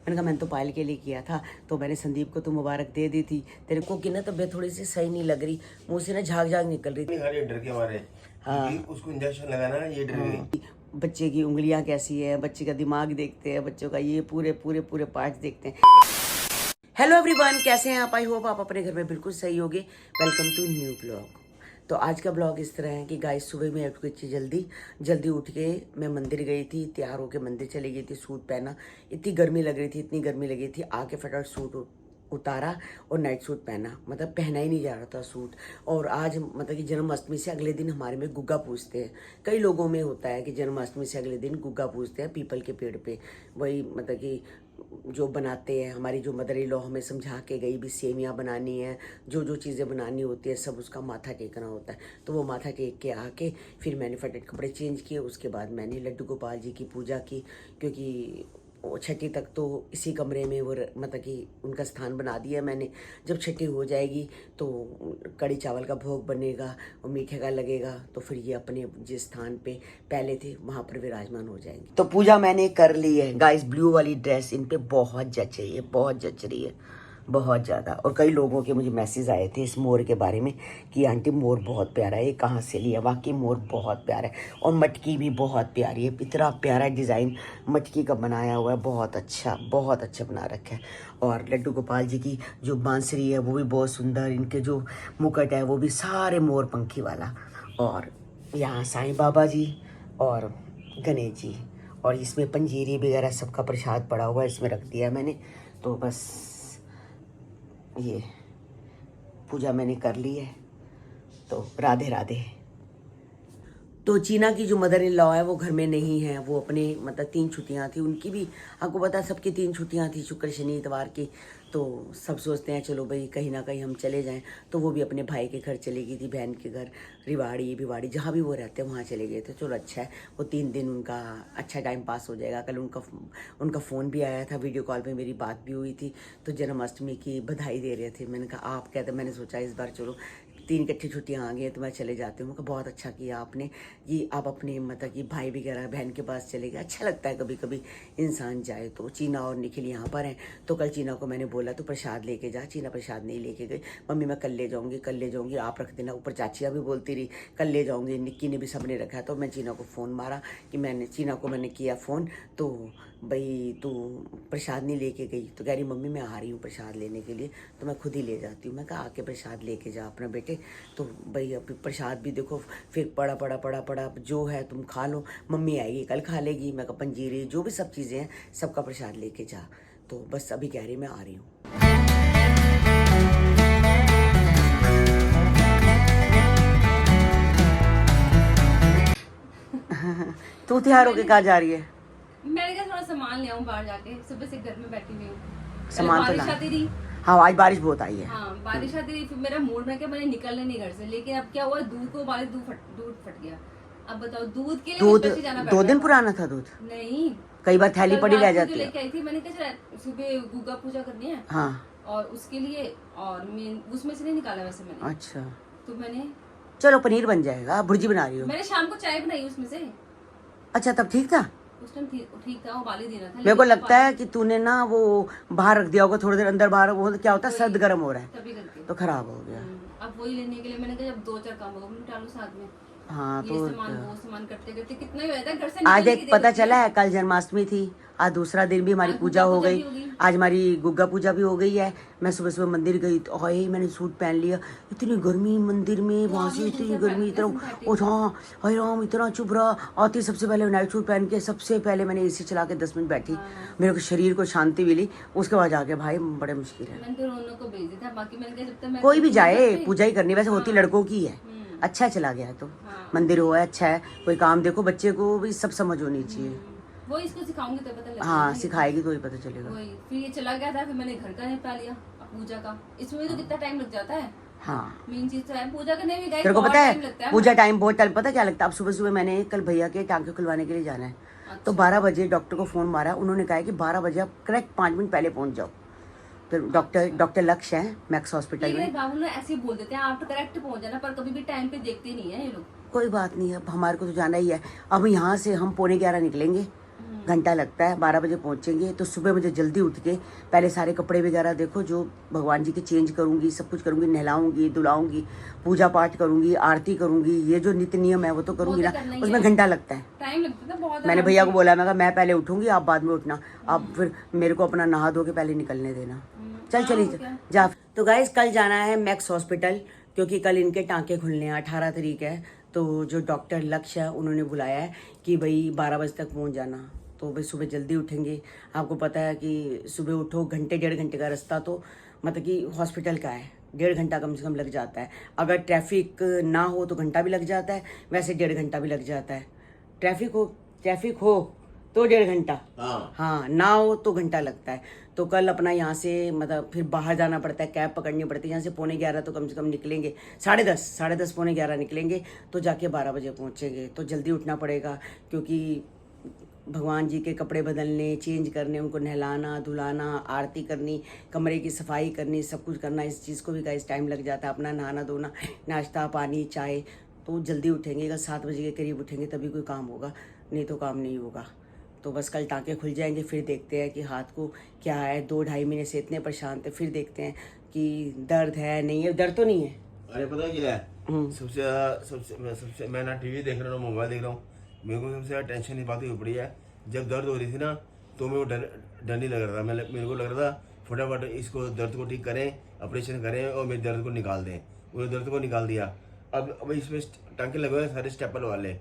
मैंने कहा मैंने तो पायल के लिए किया था, तो मैंने संदीप को तो मुबारक दे दी थी। तेरे को की ना तबीयत थोड़ी सी सही नहीं लग रही, मुँह से ना झाग झाग निकल रही थी। डर के मारे। हाँ, उसको इंजेक्शन लगाना, ये डर गई। बच्चे की उंगलियां कैसी है, बच्चे का दिमाग देखते हैं, बच्चों का ये पूरे पूरे पूरे पार्ट्स देखते हैं। हेलो एवरीवन, कैसे हैं आप? आई होप आप अपने घर में बिल्कुल सही होगे। Welcome to new blog. तो आज का ब्लॉग इस तरह है कि गाइस सुबह में उठ के जल्दी उठ के मैं मंदिर गई थी, तैयार होके मंदिर चली गई थी, सूट पहना। इतनी गर्मी लग रही थी, इतनी गर्मी लगी थी, आके फटाफट सूट उतारा और नाइट सूट पहना। मतलब पहना ही नहीं जा रहा था सूट। और आज मतलब कि जन्माष्टमी से अगले दिन हमारे में गुग्गा पूजते हैं। कई लोगों में होता है कि जन्माष्टमी से अगले दिन गुग्गा पूजते हैं पीपल के पेड़ पे। वही मतलब कि जो बनाते हैं, हमारी जो मदर इन लॉ हमें समझा के गई भी, सेमियाँ बनानी है, जो जो चीज़ें बनानी होती है सब उसका माथा टेकना होता है। तो वो माथा टेक के आके फिर मैंने फटाफट कपड़े चेंज किए। उसके बाद मैंने लड्डू गोपाल जी की पूजा की, क्योंकि छठी तक तो इसी कमरे में वो मतलब कि उनका स्थान बना दिया मैंने। जब छठी हो जाएगी तो कड़ी चावल का भोग बनेगा और मीठे का लगेगा, तो फिर ये अपने जिस स्थान पे पहले थे वहाँ पर विराजमान हो जाएंगे। तो पूजा मैंने कर ली है गाइस। ब्लू वाली ड्रेस इन पे बहुत जच रही है, बहुत जच रही है, बहुत ज़्यादा। और कई लोगों के मुझे मैसेज आए थे इस मोर के बारे में कि आंटी मोर बहुत प्यारा है, ये कहाँ से लिया। वाकई मोर बहुत प्यारा है और मटकी भी बहुत प्यारी है। इतना प्यारा डिज़ाइन मटकी का बनाया हुआ है, बहुत अच्छा बना रखा है। और लड्डू गोपाल जी की जो बांसुरी है वो भी बहुत सुंदर, इनके जो मुकुट है वो भी सारे मोर पंखी वाला। और यहाँ साईं बाबा जी और गणेश जी, और इसमें पंजीरी वगैरह सबका प्रसाद पड़ा हुआ है, इसमें रख दिया मैंने। तो बस ये पूजा मैंने कर ली है, तो राधे राधे। तो चीना की जो मदर इन लॉ है वो घर में नहीं है, वो अपने मतलब 3 छुट्टियां थी उनकी भी। आपको पता है सबकी 3 छुट्टियां थी, शुक्र शनि इतवार की। तो सब सोचते हैं चलो भाई कहीं ना कहीं हम चले जाएं। तो वो भी अपने भाई के घर चली गई थी, बहन के घर, भिवाड़ी जहाँ भी वो रहते हैं वहाँ चले गए थे। चलो अच्छा है, वो 3 दिन उनका अच्छा टाइम पास हो जाएगा। कल उनका फ़ोन भी आया था, वीडियो कॉल पे मेरी बात भी हुई थी, तो जन्माष्टमी की बधाई दे रहे थे। मैंने कहा आप कहते, मैंने सोचा इस बार चलो 3 इकट्ठी छुट्टियाँ आ गई हैं तो मैं चले जाती हूँ। बहुत अच्छा किया आपने कि आप अपने मतलब कि भाई वगैरह बहन के पास चले गए। अच्छा लगता है कभी कभी इंसान जाए। तो चीना और निखिल यहाँ पर हैं, तो कल चीना को मैंने बोला तो प्रसाद लेके जा। चीना प्रसाद नहीं लेके गई। मम्मी मैं कल ले जाऊँगी, आप रख देना। ऊपर चाचिया भी बोलती रही कल ले जाऊँगी, निक्की ने भी सबने रखा। तो मैं चीना को फ़ोन मारा कि चीना को मैंने किया फ़ोन, तो भाई तू प्रसाद नहीं लेके गई। तो कह रही मम्मी मैं आ रही हूँ प्रसाद लेने के लिए, तो मैं खुद ही ले जाती हूँ। मैं कहा आके प्रसाद लेके जा अपना बेटे। तो भाई अभी प्रसाद भी देखो फिर पड़ा जो है तुम खा लो, मम्मी आएगी कल खा लेगी। मैं कहा पंजीरी जो भी सब चीज़ें हैं सबका प्रसाद लेके जा। तो बस अभी कह रही मैं आ रही हूँ। तू तैयार होके कहाँ जा रही है? मैंने कहा थोड़ा सामान ले आऊं बाहर जाके, सुबह से घर में बैठी हुई हूँ। सामान तो बारिश आती रही। हाँ आज बारिश बहुत आई है। हाँ बारिश आती रही, फिर मेरा मूड में क्या मैंने निकलने नहीं घर से। लेकिन अब क्या हुआ, दूध को उबाले, दूध फट गया। अब बताओ दूध के लिए दूध मुझे जाना 2 दिन पुराना था दूध। नहीं, कई बार थैली पड़ी रह जाती है। लेके आई थी मैंने, कहा सुबह गुग्गा पूजा करनी है हाँ, और उसके लिए, और उसमें से नहीं निकाला वैसे मैंने। अच्छा तो मैंने चलो पनीर बन जाएगा। भुर्जी बना रही हो? मैंने शाम को चाय बनाई उसमें से। अच्छा तब ठीक था, उस टाइम ठीक था, उबाली देना था। मेरे को लगता है कि तूने ना वो बाहर रख दिया होगा थोड़ी देर, अंदर बाहर वो क्या होता है सर्द गर्म हो रहा है तभी करके तो खराब हो गया। अब वही लेने के लिए मैंने कहा जब 2-4 काम होगा मैं डालू साथ में। हाँ ये तो सामान वो सामान करते करते कितना ही हो जाता है घर से। आज एक पता चला है, कल जन्माष्टमी थी, आज दूसरा दिन भी हमारी पूजा हो गई। आज हमारी गुग्गा पूजा भी हो गई है। मैं सुबह मंदिर गई तो मैंने सूट पहन लिया। इतनी गर्मी मंदिर में, वहाँ से इतनी गर्मी, इतना हाँ हाय राम, इतना चुभ रहा। आती सबसे पहले नाइट सूट पहन के सबसे पहले मैंने एसी चला के 10 मिनट बैठी, मेरे को शरीर को शांति मिली। उसके बाद जाके भाई बड़े मुश्किल है। मैंने तो रोनों को भेज दिया था, बाकी मैंने कहा जब तक कोई भी जाए पूजा ही करनी, वैसे होती लड़कों की है। अच्छा चला गया तो मंदिर हुआ है, अच्छा है। कोई काम देखो, बच्चे को भी सब समझ होनी चाहिए। वो इसको सिखाऊंगी तो पता लगेगा। हाँ सिखाएगी तो ही पता चलेगा। वही फिर ये चला गया था, फिर मैंने घर का निपटा लिया पूजा का। इसमें तो कितना टाइम लग जाता है। हाँ मेन चीज तो है पूजा करने में, तेरे को पता है पूजा टाइम बहुत टाइम पता क्या लगता है। अब सुबह मैंने कल भैया के टांके खुलवाने के लिए जाना है। तो 12 बजे डॉक्टर को फोन मारा, उन्होंने कहा कि 12 बजे आप करेक्ट 5 मिनट पहले पहुंच जाओ। तो डॉक्टर लक्ष्य है मैक्स हॉस्पिटल में। बाबू लोग ऐसे ही बोल देते हैं आप तो करेक्ट पहुंच जाना, पर कभी भी टाइम पे देखते नहीं है ये लोग। कोई बात नहीं, अब हमारे को तो जाना ही है। अब यहाँ से हम 11:15 निकलेंगे घंटा लगता है। 12 बजे पहुंचेंगे तो सुबह मुझे जल्दी उठ के पहले सारे कपड़े वगैरह देखो जो भगवान जी के चेंज करूंगी, सब कुछ करूंगी, नहलाऊंगी, धुलाऊंगी, पूजा पाठ करूंगी, आरती करूंगी, ये जो नित्य नियम है वो तो करूंगी ना, उसमें घंटा लगता है। टाइम लगता था बहुत। मैंने भैया को बोला, मैं पहले उठूंगी, आप बाद में उठना, आप फिर मेरे को अपना नहा धो के पहले निकलने देना। चलिए जा। तो गाइस कल जाना है मैक्स हॉस्पिटल, क्योंकि कल इनके टांके खुलने हैं, 18 तारीख है। तो जो डॉक्टर लक्ष्य है उन्होंने बुलाया है कि भाई 12 बजे तक पहुंच जाना। तो भाई सुबह जल्दी उठेंगे। आपको पता है कि सुबह उठो, घंटे 1.5 घंटे का रास्ता तो मतलब कि हॉस्पिटल का है, 1.5 घंटा कम से कम लग जाता है। अगर ट्रैफिक ना हो तो घंटा भी लग जाता है, वैसे 1.5 घंटा भी लग जाता है। ट्रैफिक हो तो 1.5 घंटा, हाँ ना हो तो घंटा लगता है। तो कल अपना यहाँ से मतलब फिर बाहर जाना पड़ता है, कैब पकड़नी पड़ती है। यहाँ से 11:45 तो कम से कम निकलेंगे, 10:30 11:45 निकलेंगे तो जाके 12 बजे पहुँचेंगे। तो जल्दी उठना पड़ेगा, क्योंकि भगवान जी के कपड़े बदलने, चेंज करने, उनको नहलाना धुलाना, आरती करनी, कमरे की सफाई करनी, सब कुछ करना, इस चीज़ को भी गाइस टाइम लग जाता है। अपना नहाना धोना, नाश्ता पानी चाय। तो जल्दी उठेंगे, कल 7 बजे के करीब उठेंगे तभी कोई काम होगा, नहीं तो काम नहीं होगा। तो बस कल टाँके खुल जाएंगे, फिर देखते हैं कि हाथ को क्या है। 2-2.5 महीने से इतने परेशान थे, फिर देखते हैं कि दर्द है नहीं है। दर्द तो नहीं है। अरे पता क्या है, सबसे मैं ना टीवी देख रहा हूँ, मोबाइल देख रहा हूँ, मेरे को सबसे ज्यादा टेंशन इस बात की पड़ी है। जब दर्द हो रही थी ना तो मेरे को डर नहीं लग रहा था। मेरे को लग रहा था फटाफट इसको दर्द को ठीक करें, ऑपरेशन करें और मेरे दर्द को निकाल दें। उन्होंने दर्द को निकाल दिया। अब इसमें टाँके लगे हुए सारे स्टेपल वाले।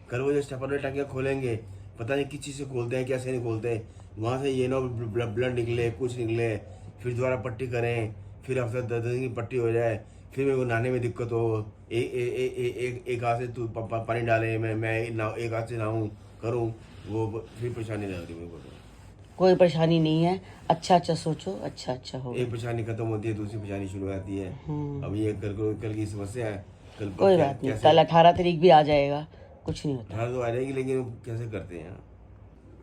कल वो जो स्टेपल वाले टाँके खोलेंगे, पता नहीं किस चीज़ से खोलते हैं, कैसे नहीं खोलते। वहाँ से ये ना ब्लड निकले, कुछ निकले, फिर दोबारा पट्टी करें, फिर हफ्ते 10 दिन की पट्टी हो जाए, फिर मेरे को नहाने में दिक्कत हो। एक हाथ से तू पानी डाले, मैं एक हाथ से नहाऊँ करूँ, वो फिर परेशानी लग रही मेरे को। कोई परेशानी नहीं है, अच्छा सोचो, अच्छा हो। एक परेशानी खत्म होती है, दूसरी परेशानी शुरू हो जाती है। अब ये कल की समस्या है। कल कोई बात नहीं, कल 18 तारीख भी आ जाएगा, कुछ नहीं होता। 18 तो आ जाएगी, लेकिन कैसे करते हैं।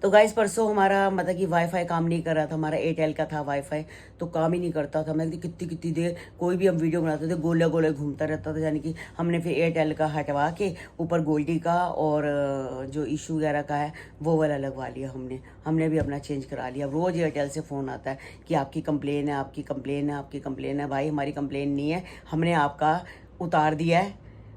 तो गाइस परसों हमारा मतलब कि वाईफाई काम नहीं कर रहा था, हमारा एयरटेल का था वाईफाई, तो काम ही नहीं करता था। मैं कितनी देर कोई भी हम वीडियो बनाते थे गोले गोले घूमता रहता था। यानी कि हमने फिर एयरटेल का हटवा के ऊपर गोल्डी का और जो इशू वगैरह का है वो वाला लगवा लिया हमने भी अपना चेंज करा लिया। रोज़ एयरटेल से फ़ोन आता है कि आपकी कंप्लेन है, आपकी कंप्लेन है, आपकी कंप्लेन है। भाई हमारी कंप्लेन नहीं है, हमने आपका उतार दिया है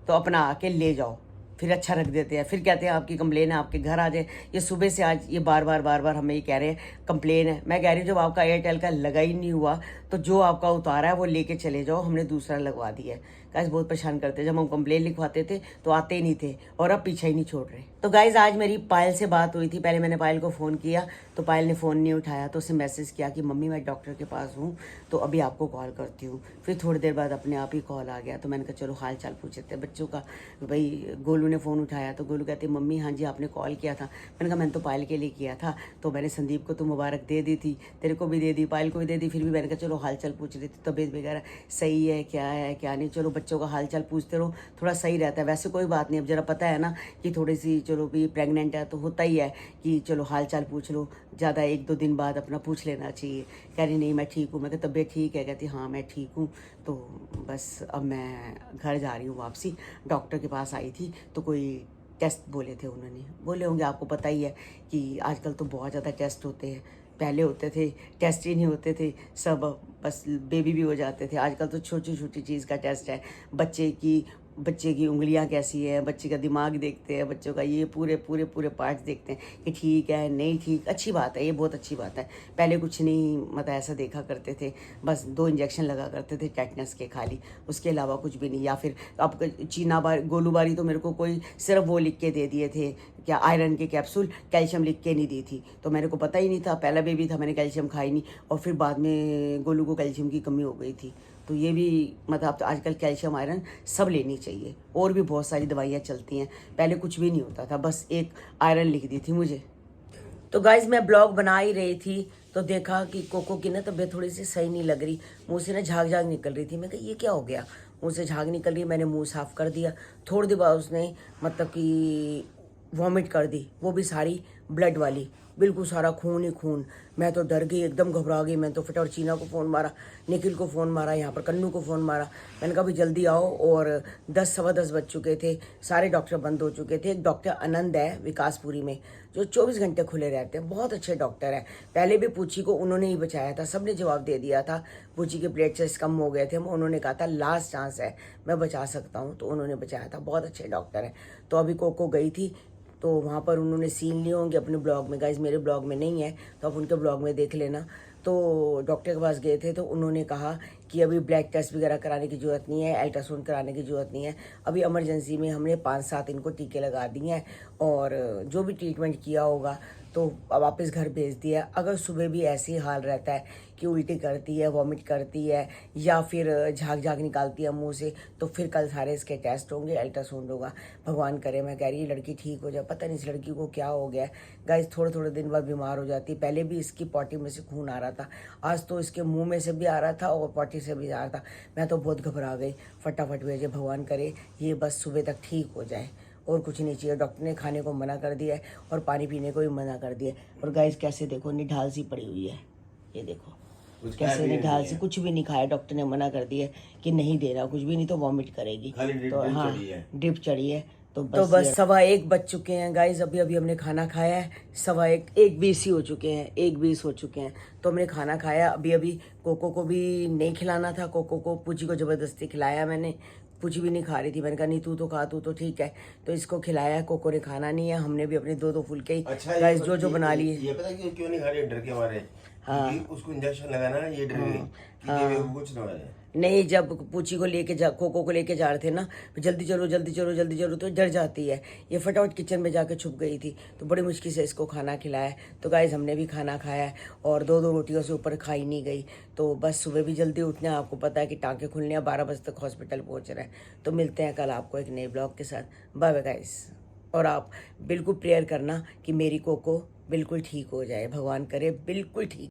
तो अपना आके ले जाओ। फिर अच्छा रख देते हैं, फिर कहते हैं आपकी कंप्लेन है, आपके घर आ जाए। ये सुबह से आज ये बार बार हमें ये कह रहे हैं कंप्लेन है। मैं कह रही हूँ जब आपका एयरटेल का लगा ही नहीं हुआ तो जो आपका उतारा है वो लेके चले जाओ, हमने दूसरा लगवा दिया है। गाइस बहुत परेशान करते, जब हम कंप्लेन लिखवाते थे तो आते ही नहीं थे और अब पीछा ही नहीं छोड़ रहे। तो गाइस आज मेरी पायल से बात हुई थी। पहले मैंने पायल को फ़ोन किया तो पायल ने फ़ोन नहीं उठाया, तो उसे मैसेज किया कि मम्मी मैं डॉक्टर के पास हूँ तो अभी आपको कॉल करती हूँ। फिर थोड़ी देर बाद अपने आप ही कॉल आ गया, तो मैंने कहा चलो हाल चाल पूछते हैं बच्चों का। भाई गोलू ने फ़ोन उठाया तो गोलू कहती मम्मी हाँ जी आपने कॉल किया था। मैंने कहा मैंने तो पायल के लिए किया था, तो मैंने संदीप को तो मुबारक दे दी थी, तेरे को भी दे दी, पायल को भी दे दी। फिर भी मैंने कहा चलो हाल चाल पूछ रही थी, तबीयत वगैरह सही है क्या नहीं। चलो बच्चों का हाल चाल पूछते रहो, थोड़ा सही रहता है। वैसे कोई बात नहीं, अब जरा पता है ना कि थोड़ी सी चलो भी प्रेग्नेंट है तो होता ही है कि चलो हाल चाल पूछ लो, ज़्यादा 1-2 दिन बाद अपना पूछ लेना चाहिए। कह रही नहीं मैं ठीक हूँ। मैं कहा तबीयत ठीक है? कहती हाँ मैं ठीक हूँ। तो बस अब मैं घर जा रही हूँ वापसी। डॉक्टर के पास आई थी तो कोई टेस्ट बोले थे उन्होंने, बोले होंगे, आपको पता ही है कि आजकल तो बहुत ज़्यादा टेस्ट होते हैं। पहले होते थे टेस्ट ही नहीं होते थे, सब बस बेबी भी हो जाते थे। आजकल तो छोटी छोटी चीज़ का टेस्ट है, बच्चे की उंगलियां कैसी है, बच्चे का दिमाग देखते हैं, बच्चों का ये पूरे पार्ट्स देखते हैं कि ठीक है नहीं ठीक। अच्छी बात है, ये बहुत अच्छी बात है। पहले कुछ नहीं मतलब ऐसा देखा करते थे, बस 2 इंजेक्शन लगा करते थे टेटनस के खाली, उसके अलावा कुछ भी नहीं। या फिर अब गोलूबारी तो मेरे को कोई सिर्फ वो लिख के दे दिए थे, क्या आयरन के कैप्सूल, कैल्शियम लिख के नहीं दी थी। तो मेरे को पता ही नहीं था, पहला बेबी था, मैंने कैल्शियम खाई नहीं और फिर बाद में गोलू को कैल्शियम की कमी हो गई थी। तो ये भी मतलब तो आजकल कैल्शियम आयरन सब लेनी चाहिए। और भी बहुत सारी दवाइयाँ चलती हैं, पहले कुछ भी नहीं होता था, बस एक आयरन लिख दी थी मुझे। तो गाइज मैं ब्लॉग बना ही रही थी तो देखा कि कोको की ना तबीयत थोड़ी सी सही नहीं लग रही, मुँह से ना झाग निकल रही थी। मैं कहा ये क्या हो गया, मुँह से झाग निकल रही। मैंने मुँह साफ़ कर दिया, थोड़ी देर बाद उसने मतलब कि वॉमिट कर दी, वो भी सारी ब्लड वाली। बिल्कुल सारा खून ही खून। मैं तो डर गई, एकदम घबरा गई। मैं तो फटाफट चीना को फ़ोन मारा, निखिल को फ़ोन मारा, यहाँ पर कन्नू को फ़ोन मारा। मैंने कहा भी जल्दी आओ। और 10 सवा 10 बज चुके थे, सारे डॉक्टर बंद हो चुके थे। एक डॉक्टर आनंद है विकासपुरी में, जो 24 घंटे खुले रहते हैं, बहुत अच्छे डॉक्टर हैं। पहले भी पूछी को उन्होंने ही बचाया था, सबने जवाब दे दिया था। पूछी के प्लेटलेट्स कम हो गए थे, उन्होंने कहा था लास्ट चांस है, मैं बचा सकता हूँ, तो उन्होंने बचाया था। बहुत अच्छे डॉक्टर हैं। तो अभी कोको गई थी, तो वहाँ पर उन्होंने सीन लिए होंगे अपने ब्लॉग में। गाइज मेरे ब्लॉग में नहीं है, तो आप उनके ब्लॉग में देख लेना। तो डॉक्टर के पास गए थे, तो उन्होंने कहा कि अभी ब्लड टेस्ट वगैरह कराने की ज़रूरत नहीं है, अल्ट्रासाउंड कराने की ज़रूरत नहीं है। अभी इमरजेंसी में हमने 5-7 इनको टीके लगा दिए हैं, और जो भी ट्रीटमेंट किया होगा तो वापस घर भेज दिया। अगर सुबह भी ऐसे ही हाल रहता है कि उल्टी करती है, वॉमिट करती है, या फिर झाग निकालती है मुंह से, तो फिर कल सारे इसके टेस्ट होंगे, अल्ट्रासाउंड होगा। भगवान करे, मैं कह रही लड़की ठीक हो जाए। पता नहीं इस लड़की को क्या हो गया है गाइस, थोड़े दिन बाद बीमार हो जाती है। पहले भी इसकी पॉटी में से खून आ रहा था, आज तो इसके मुंह में से भी आ रहा था और पॉटी से भी आ रहा था। मैं तो बहुत घबरा गई। फटाफट भेजे, भगवान करे ये बस सुबह तक ठीक हो जाए, और कुछ नहीं चाहिए। डॉक्टर ने खाने को मना कर दिया है और पानी पीने को भी मना कर दिया है। और गाइस कैसे देखो, निढाल सी पड़ी हुई है, ये देखो कैसे निढाल सी, कुछ भी नहीं खाया। डॉक्टर ने मना कर दिया है कि नहीं देना कुछ भी, नहीं तो वॉमिट करेगी। तो हाँ, ड्रिप चढ़ी है। तो बस 1:15 बज चुके हैं गाइज। अभी हमने खाना खाया है। 1:15 1:20 ही हो चुके हैं, 1:20 हो चुके हैं। तो हमने खाना खाया। अभी कोको को भी नहीं खिलाना था, कोको को पूछी को ज़बरदस्ती खिलाया मैंने। पूछी भी नहीं खा रही थी, मैंने कहा नहीं तू तो खा, तू तो ठीक है, तो इसको खिलाया। कोको ने खाना नहीं है, हमने भी अपने 2 फुलके ही गाइस जो बना लिए। ये पता क्यों नहीं खा रही? डर के मारे। हाँ, उसको इंजेक्शन लगाना, ये डर गई कि कुछ ना हो जाए। नहीं, जब पूछी को कोको को लेके जा रहे थे ना, जल्दी चलो तो डर जाती है। ये फटाफट किचन में जाके छुप गई थी, तो बड़ी मुश्किल से इसको खाना खिलाया। तो गाइस हमने भी खाना खाया है, और 2 रोटियों से ऊपर खाई नहीं गई। तो बस सुबह भी जल्दी उठना है, आपको पता है कि टाँके खुलने हैं, 12 बजे तक हॉस्पिटल पहुँच रहे हैं। तो मिलते हैं कल आपको एक नए ब्लॉग के साथ। Bye bye guys. और आप बिल्कुल प्रेयर करना कि मेरी कोको बिल्कुल ठीक हो जाए, भगवान करे बिल्कुल ठीक।